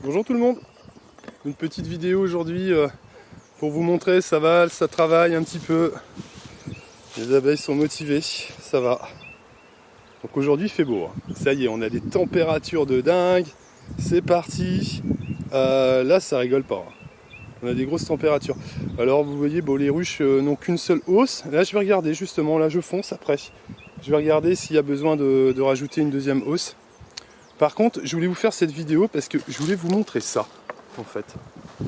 Bonjour tout le monde, une petite vidéo aujourd'hui pour vous montrer, ça va, ça travaille un petit peu. Les abeilles sont motivées, ça va. Donc aujourd'hui il fait beau, hein. Ça y est, on a des températures de dingue, c'est parti. Là ça rigole pas, hein. On a des grosses températures. Alors vous voyez, bon, les ruches n'ont qu'une seule hausse. Là je vais regarder justement, là je fonce après. Je vais regarder s'il y a besoin de rajouter une deuxième hausse. Par contre, je voulais vous faire cette vidéo parce que je voulais vous montrer ça, en fait.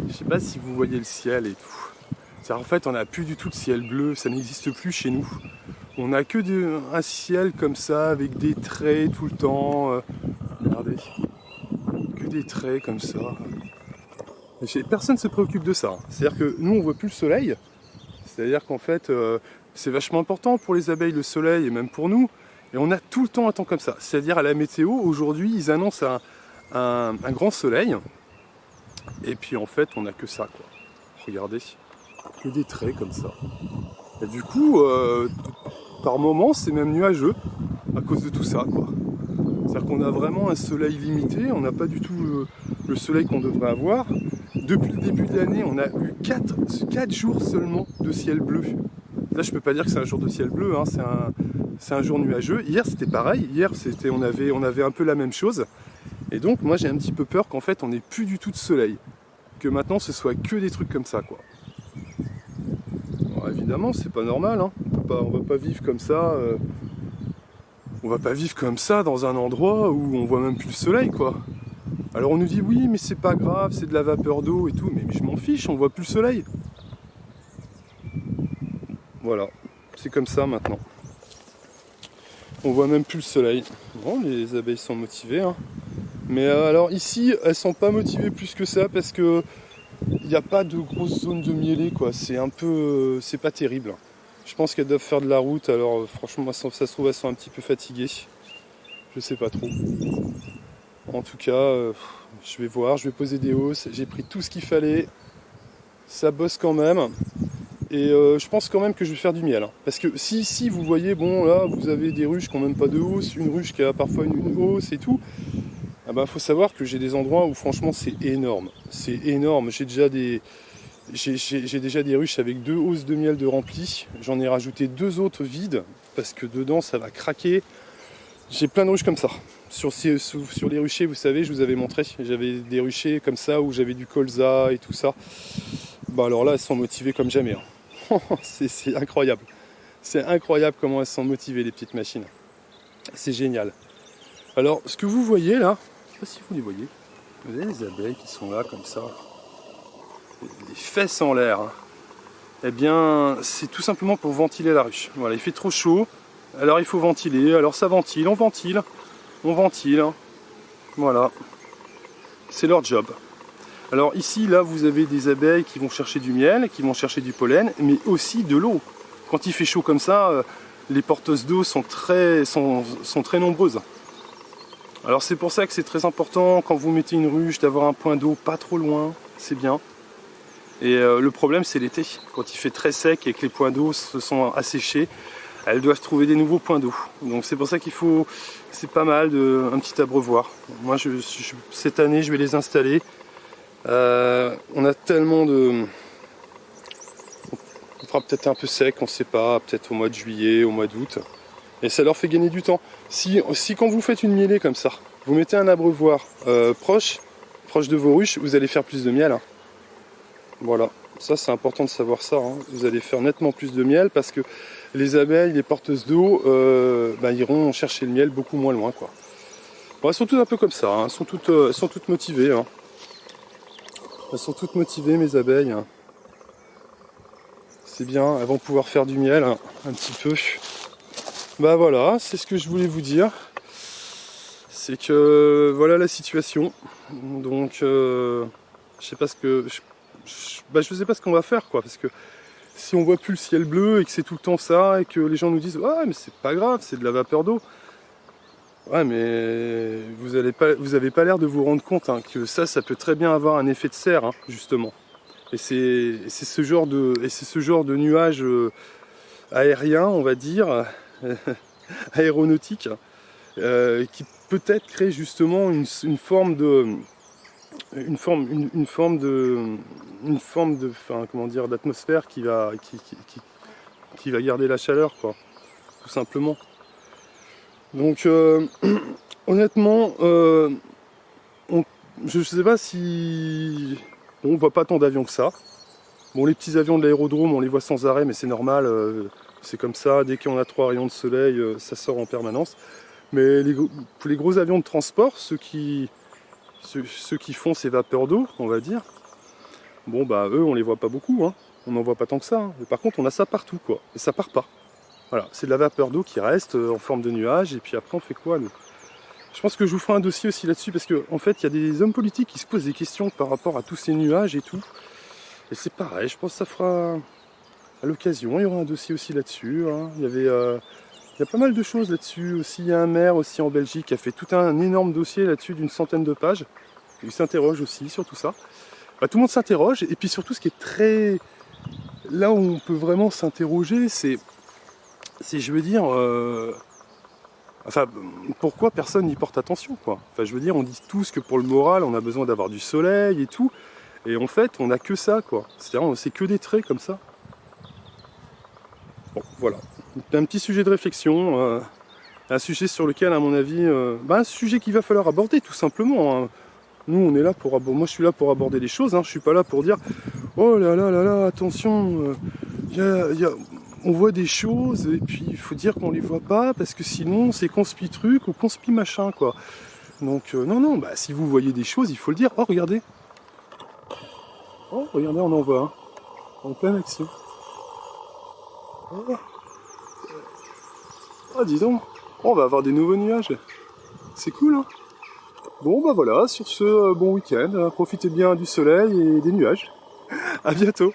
Je sais pas si vous voyez le ciel et tout. En fait, on n'a plus du tout de ciel bleu, ça n'existe plus chez nous. On n'a que un ciel comme ça, avec des traits tout le temps. Regardez, que des traits comme ça. Personne ne se préoccupe de ça. C'est-à-dire que nous, on voit plus le soleil. C'est-à-dire qu'en fait, c'est vachement important pour les abeilles, le soleil, et même pour nous. Et on a tout le temps un temps comme ça. C'est-à-dire à la météo, aujourd'hui, ils annoncent un grand soleil. Et puis en fait, on n'a que ça, quoi. Regardez, que des traits comme ça. Et du coup, par moments, c'est même nuageux à cause de tout ça, quoi. C'est-à-dire qu'on a vraiment un soleil limité, on n'a pas du tout le soleil qu'on devrait avoir. Depuis le début de l'année, on a eu 4 jours seulement de ciel bleu. Là, je peux pas dire que c'est un jour de ciel bleu, hein, c'est un jour nuageux. Hier, c'était pareil. Hier, on avait un peu la même chose. Et donc, moi, j'ai un petit peu peur qu'en fait, on n'ait plus du tout de soleil. Que maintenant, ce soit que des trucs comme ça, quoi. Alors, évidemment, c'est pas normal, hein. On va pas vivre comme ça. On va pas vivre comme ça dans un endroit où on voit même plus le soleil, quoi. Alors, on nous dit oui, mais c'est pas grave, c'est de la vapeur d'eau et tout. Mais je m'en fiche, on voit plus le soleil. Voilà, c'est comme ça maintenant. On voit même plus le soleil. Bon, les abeilles sont motivées, hein. Mais alors ici, elles sont pas motivées plus que ça parce que il n'y a pas de grosse zone de mielé, quoi. C'est un peu, c'est pas terrible. Je pense qu'elles doivent faire de la route. Alors franchement, ça se trouve, elles sont un petit peu fatiguées. Je sais pas trop. En tout cas, je vais voir, je vais poser des hausses. J'ai pris tout ce qu'il fallait. Ça bosse quand même. Et je pense quand même que je vais faire du miel, hein. Parce que si vous voyez, bon là, vous avez des ruches qui n'ont même pas de hausse, une ruche qui a parfois une hausse et tout. Ah bah, faut savoir que j'ai des endroits où franchement c'est énorme. C'est énorme. J'ai déjà des ruches avec 2 hausses de miel de rempli. J'en ai rajouté 2 autres vides parce que dedans ça va craquer. J'ai plein de ruches comme ça. Sur les ruchers, vous savez, je vous avais montré. J'avais des ruchers comme ça où j'avais du colza et tout ça. Bah alors là, elles sont motivées comme jamais, hein. C'est incroyable. C'est incroyable comment elles sont motivées, les petites machines. C'est génial. Alors, ce que vous voyez là, je ne sais pas si vous les voyez, vous avez les abeilles qui sont là comme ça, les fesses en l'air, hein. Eh bien, c'est tout simplement pour ventiler la ruche. Voilà, il fait trop chaud, alors il faut ventiler, alors ça ventile, on ventile, hein. Voilà, c'est leur job. Alors ici, là, vous avez des abeilles qui vont chercher du miel, qui vont chercher du pollen, mais aussi de l'eau. Quand il fait chaud comme ça, les porteuses d'eau sont très nombreuses. Alors c'est pour ça que c'est très important, quand vous mettez une ruche, d'avoir un point d'eau pas trop loin, c'est bien. Et le problème, c'est l'été. Quand il fait très sec et que les points d'eau se sont asséchés, elles doivent trouver des nouveaux points d'eau. Donc c'est pour ça qu'il faut, c'est pas mal, un petit abreuvoir. Moi, cette année, je vais les installer. On a tellement de... On fera peut-être un peu sec, on ne sait pas, peut-être au mois de juillet, au mois d'août. Et ça leur fait gagner du temps. Si quand vous faites une mielée comme ça, vous mettez un abreuvoir proche de vos ruches, vous allez faire plus de miel, hein. Voilà, ça c'est important de savoir ça, hein. Vous allez faire nettement plus de miel parce que les abeilles, les porteuses d'eau, iront chercher le miel beaucoup moins loin, quoi. Bon, elles sont toutes un peu comme ça, hein. Elles sont toutes motivées, hein. Elles sont toutes motivées, mes abeilles, hein. C'est bien, elles vont pouvoir faire du miel, hein, un petit peu. Bah voilà, c'est ce que je voulais vous dire. C'est que voilà la situation. Donc je sais pas je sais pas ce qu'on va faire, quoi, parce que si on voit plus le ciel bleu et que c'est tout le temps ça et que les gens nous disent ouais mais c'est pas grave, c'est de la vapeur d'eau. Ouais mais vous avez pas l'air de vous rendre compte, hein, que ça peut très bien avoir un effet de serre, hein, justement. Et c'est ce genre de nuages aériens, on va dire, aéronautique, qui peut-être crée justement une forme une forme de, enfin, comment dire, d'atmosphère qui va garder la chaleur, quoi, tout simplement. Donc honnêtement, je sais pas si on voit pas tant d'avions que ça. Bon, les petits avions de l'aérodrome, on les voit sans arrêt, mais c'est normal, c'est comme ça. Dès qu'on a 3 rayons de soleil, ça sort en permanence. Mais pour les gros avions de transport, ceux qui font ces vapeurs d'eau, on va dire, bon bah eux, on les voit pas beaucoup, hein. On n'en voit pas tant que ça, hein. Mais par contre, on a ça partout, quoi. Et ça part pas. Voilà, c'est de la vapeur d'eau qui reste en forme de nuage. Et puis après, on fait quoi, nous? Je pense que je vous ferai un dossier aussi là-dessus, parce qu'en fait, il y a des hommes politiques qui se posent des questions par rapport à tous ces nuages et tout. Et c'est pareil, je pense que ça fera à l'occasion, il y aura un dossier aussi là-dessus, hein. Il y a pas mal de choses là-dessus aussi. Il y a un maire aussi en Belgique qui a fait tout un énorme dossier là-dessus d'une centaine de pages. Il s'interroge aussi sur tout ça. Bah, tout le monde s'interroge, et puis surtout ce qui est très... Là où on peut vraiment s'interroger, c'est je veux dire... Enfin, pourquoi personne n'y porte attention, quoi? Enfin, je veux dire, on dit tous que pour le moral, on a besoin d'avoir du soleil et tout. Et en fait, on n'a que ça, quoi. C'est-à-dire, c'est que des traits comme ça. Bon, voilà. Un petit sujet de réflexion. Un sujet sur lequel, à mon avis, un sujet qu'il va falloir aborder, tout simplement, hein. Nous, on est là pour aborder... Moi, je suis là pour aborder les choses, hein. Je suis pas là pour dire « Oh là là là là, attention, on voit des choses, et puis il faut dire qu'on les voit pas, parce que sinon, c'est conspi truc ou conspi machin, quoi. » Donc, non, non, bah, si vous voyez des choses, il faut le dire. Oh, regardez. Oh, regardez, on en voit un. En pleine action. Oh. Ah, dis donc. Oh, on va avoir des nouveaux nuages. C'est cool, hein. Bon, bah voilà, sur ce, bon week-end. Profitez bien du soleil et des nuages. À bientôt.